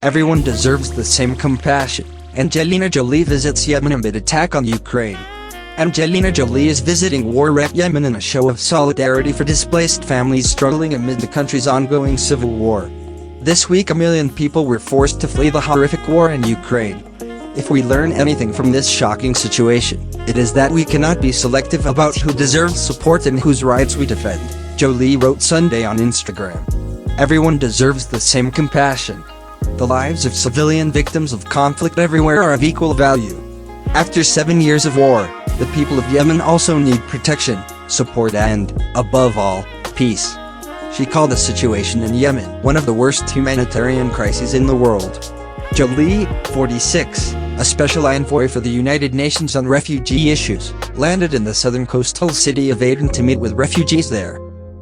Everyone deserves the same compassion. Angelina Jolie visits Yemen amid attack on Ukraine. Angelina Jolie is visiting war-wrecked Yemen in a show of solidarity for displaced families struggling amid the country's ongoing civil war. This week, 1 million people were forced to flee the horrific war in Ukraine. If we learn anything from this shocking situation, it is that we cannot be selective about who deserves support and whose rights we defend, Jolie wrote Sunday on Instagram. Everyone deserves the same compassion. The lives of civilian victims of conflict everywhere are of equal value. After 7 years of war, the people of Yemen also need protection, support and, above all, peace. She called the situation in Yemen one of the worst humanitarian crises in the world. Jolie, 46, a special envoy for the United Nations on refugee issues, landed in the southern coastal city of Aden to meet with refugees there.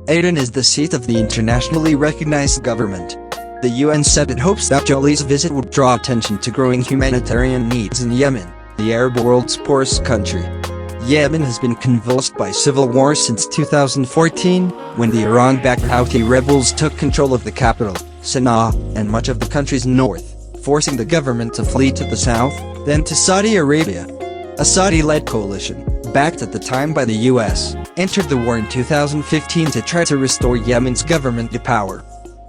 Aden is the seat of the internationally recognized government. The UN said it hopes that Jolie's visit would draw attention to growing humanitarian needs in Yemen, the Arab world's poorest country. Yemen has been convulsed by civil war since 2014, when the Iran-backed Houthi rebels took control of the capital, Sana'a, and much of the country's north, forcing the government to flee to the south, then to Saudi Arabia. A Saudi-led coalition, backed at the time by the US, entered the war in 2015 to try to restore Yemen's government to power.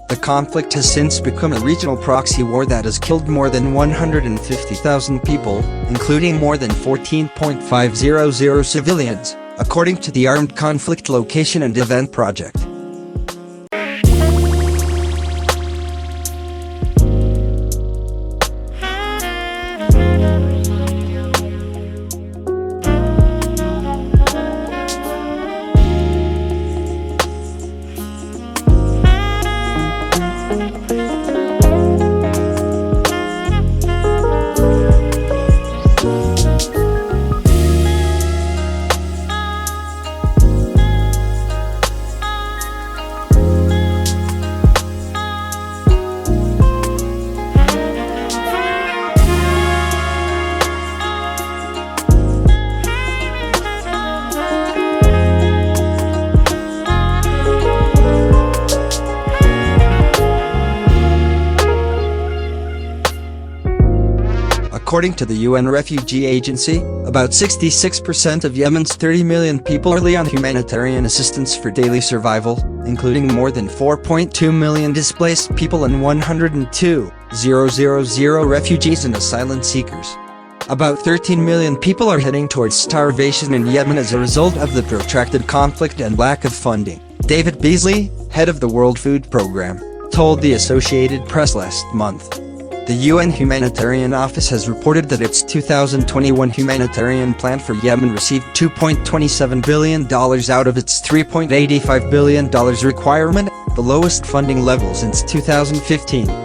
The conflict has since become a regional proxy war that has killed more than 150,000 people, including more than 14,500 civilians, according to the Armed Conflict Location and Event Project. According to the UN Refugee Agency, about 66% of Yemen's 30 million people rely on humanitarian assistance for daily survival, including more than 4.2 million displaced people and 102,000 refugees and asylum seekers. About 13 million people are heading towards starvation in Yemen as a result of the protracted conflict and lack of funding, David Beasley, head of the World Food Programme, told the Associated Press last month. The UN Humanitarian Office has reported that its 2021 humanitarian plan for Yemen received $2.27 billion out of its $3.85 billion requirement, the lowest funding level since 2015.